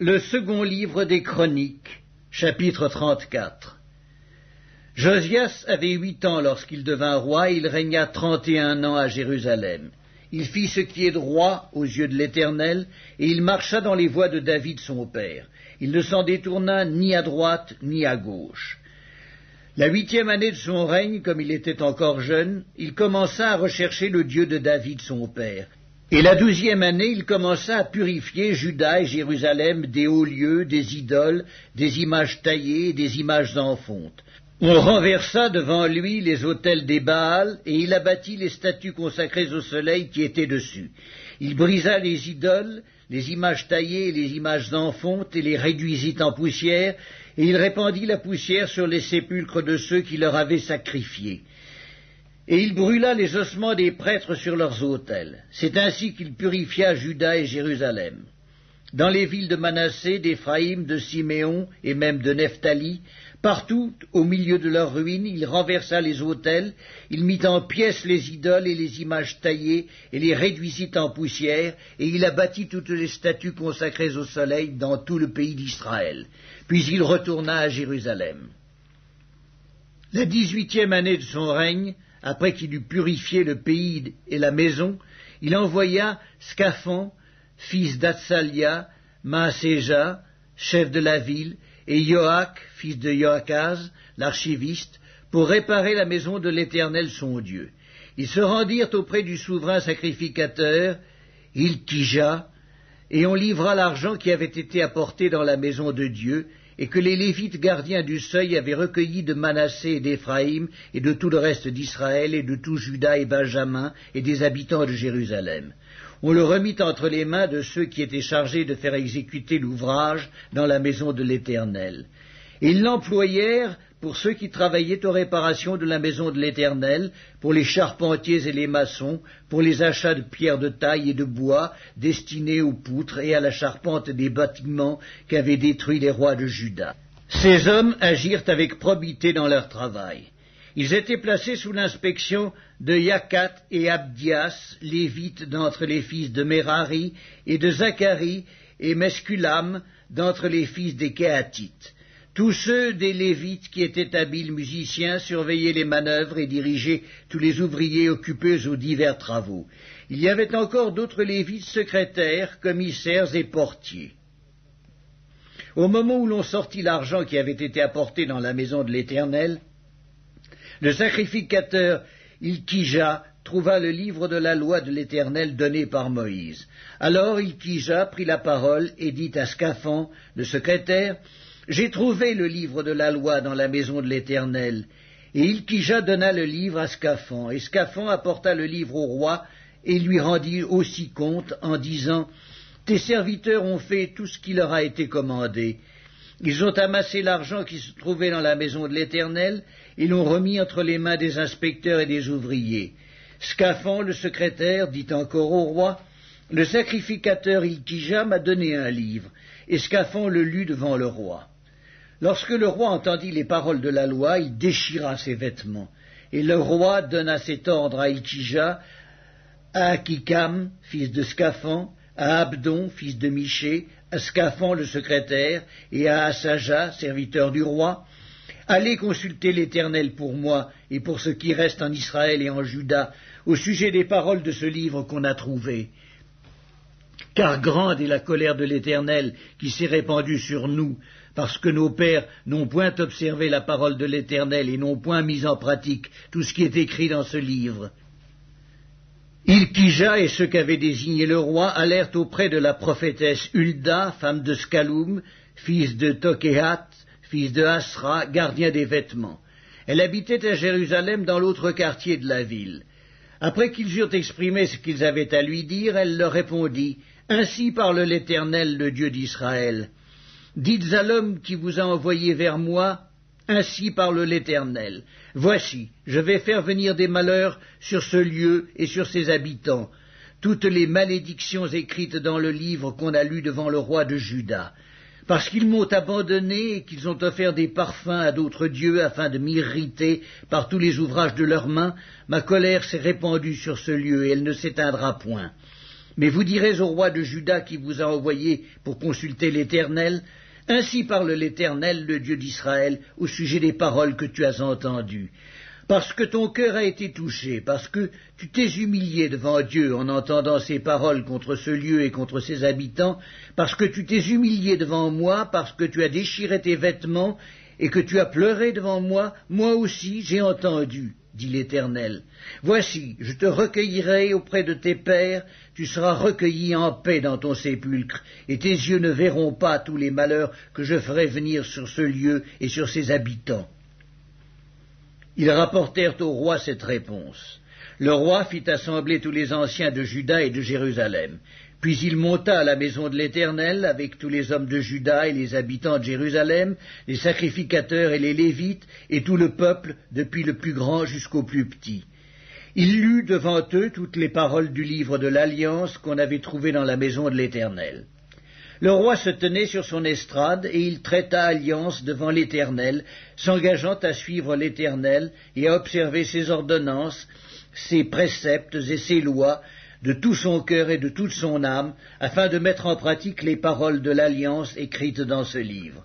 Le second livre des Chroniques, chapitre 34. Josias avait 8 ans lorsqu'il devint roi, et il régna 31 ans à Jérusalem. Il fit ce qui est droit aux yeux de l'Éternel, et il marcha dans les voies de David son père. Il ne s'en détourna ni à droite ni à gauche. La 8e année de son règne, comme il était encore jeune, il commença à rechercher le Dieu de David son père. Et la 12e année, il commença à purifier Juda et Jérusalem des hauts lieux, des idoles, des images taillées, des images en fonte. On renversa devant lui les autels des Baals, et il abattit les statues consacrées au soleil qui étaient dessus. Il brisa les idoles, les images taillées et les images en fonte, et les réduisit en poussière, et il répandit la poussière sur les sépulcres de ceux qui leur avaient sacrifié. Et il brûla les ossements des prêtres sur leurs autels. C'est ainsi qu'il purifia Juda et Jérusalem. Dans les villes de Manassé, d'Éphraïm, de Siméon et même de Nephtali, partout, au milieu de leurs ruines, il renversa les autels, il mit en pièces les idoles et les images taillées, et les réduisit en poussière, et il abattit toutes les statues consacrées au soleil dans tout le pays d'Israël. Puis il retourna à Jérusalem. La 18e année de son règne, après qu'il eut purifié le pays et la maison, il envoya Scaphon, fils d'Atsalia, Maaséja, chef de la ville, et Joach, fils de Joachaz, l'archiviste, pour réparer la maison de l'Éternel son Dieu. Ils se rendirent auprès du souverain sacrificateur, Hilkija, et on livra l'argent qui avait été apporté dans la maison de Dieu, et que les Lévites gardiens du seuil avaient recueilli de Manassé et d'Éphraïm, et de tout le reste d'Israël, et de tout Juda et Benjamin, et des habitants de Jérusalem. On le remit entre les mains de ceux qui étaient chargés de faire exécuter l'ouvrage dans la maison de l'Éternel. Et ils l'employèrent pour ceux qui travaillaient aux réparations de la maison de l'Éternel, pour les charpentiers et les maçons, pour les achats de pierres de taille et de bois destinés aux poutres et à la charpente des bâtiments qu'avaient détruits les rois de Juda. Ces hommes agirent avec probité dans leur travail. Ils étaient placés sous l'inspection de Yakat et Abdias, lévites d'entre les fils de Merari, et de Zacharie et Mesculam d'entre les fils des Kéatites. Tous ceux des Lévites qui étaient habiles musiciens surveillaient les manœuvres et dirigeaient tous les ouvriers occupés aux divers travaux. Il y avait encore d'autres Lévites secrétaires, commissaires et portiers. Au moment où l'on sortit l'argent qui avait été apporté dans la maison de l'Éternel, le sacrificateur Hilkija trouva le livre de la loi de l'Éternel donné par Moïse. Alors Hilkija prit la parole et dit à Scaphon, le secrétaire, « J'ai trouvé le livre de la loi dans la maison de l'Éternel. » Et Hilkija donna le livre à Scaphon, et Scaphon apporta le livre au roi et lui rendit aussi compte en disant, « Tes serviteurs ont fait tout ce qui leur a été commandé. Ils ont amassé l'argent qui se trouvait dans la maison de l'Éternel et l'ont remis entre les mains des inspecteurs et des ouvriers. » Scaphon, le secrétaire, dit encore au roi, « Le sacrificateur Hilkija m'a donné un livre. » Et Scaphon le lut devant le roi. Lorsque le roi entendit les paroles de la loi, il déchira ses vêtements. Et le roi donna cet ordre à Hilkija, à Akikam, fils de Scaphon, à Abdon, fils de Miché, à Scaphon le secrétaire, et à Asaja, serviteur du roi, « Allez consulter l'Éternel pour moi et pour ce qui reste en Israël et en Juda, au sujet des paroles de ce livre qu'on a trouvé. Car grande est la colère de l'Éternel qui s'est répandue sur nous, parce que nos pères n'ont point observé la parole de l'Éternel et n'ont point mis en pratique tout ce qui est écrit dans ce livre. » Hilkija et ceux qu'avait désigné le roi allèrent auprès de la prophétesse Hulda, femme de Scaloum, fils de Tokéhat, fils de Asra, gardien des vêtements. Elle habitait à Jérusalem dans l'autre quartier de la ville. Après qu'ils eurent exprimé ce qu'ils avaient à lui dire, elle leur répondit, « Ainsi parle l'Éternel, le Dieu d'Israël. Dites à l'homme qui vous a envoyé vers moi, ainsi parle l'Éternel. Voici, je vais faire venir des malheurs sur ce lieu et sur ses habitants, toutes les malédictions écrites dans le livre qu'on a lu devant le roi de Juda. Parce qu'ils m'ont abandonné et qu'ils ont offert des parfums à d'autres dieux afin de m'irriter par tous les ouvrages de leurs mains, ma colère s'est répandue sur ce lieu et elle ne s'éteindra point. Mais vous direz au roi de Juda qui vous a envoyé pour consulter l'Éternel, « Ainsi parle l'Éternel, le Dieu d'Israël, au sujet des paroles que tu as entendues. Parce que ton cœur a été touché, parce que tu t'es humilié devant Dieu en entendant ces paroles contre ce lieu et contre ses habitants, parce que tu t'es humilié devant moi, parce que tu as déchiré tes vêtements et que tu as pleuré devant moi, moi aussi j'ai entendu, dit l'Éternel. Voici, je te recueillerai auprès de tes pères, tu seras recueilli en paix dans ton sépulcre, et tes yeux ne verront pas tous les malheurs que je ferai venir sur ce lieu et sur ses habitants. » Ils rapportèrent au roi cette réponse. Le roi fit assembler tous les anciens de Juda et de Jérusalem. Puis il monta à la maison de l'Éternel avec tous les hommes de Juda et les habitants de Jérusalem, les sacrificateurs et les Lévites, et tout le peuple, depuis le plus grand jusqu'au plus petit. Il lut devant eux toutes les paroles du livre de l'Alliance qu'on avait trouvé dans la maison de l'Éternel. Le roi se tenait sur son estrade, et il traita alliance devant l'Éternel, s'engageant à suivre l'Éternel et à observer ses ordonnances, ses préceptes et ses lois, de tout son cœur et de toute son âme, afin de mettre en pratique les paroles de l'alliance écrites dans ce livre.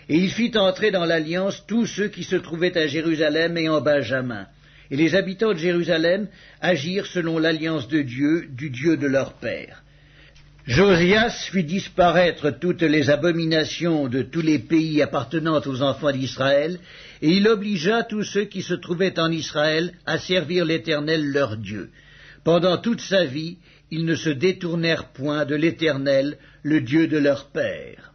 Et il fit entrer dans l'alliance tous ceux qui se trouvaient à Jérusalem et en Benjamin. Et les habitants de Jérusalem agirent selon l'alliance de Dieu, du Dieu de leur père. Josias fit disparaître toutes les abominations de tous les pays appartenant aux enfants d'Israël, et il obligea tous ceux qui se trouvaient en Israël à servir l'Éternel leur Dieu. Pendant toute sa vie, ils ne se détournèrent point de l'Éternel, le Dieu de leur père.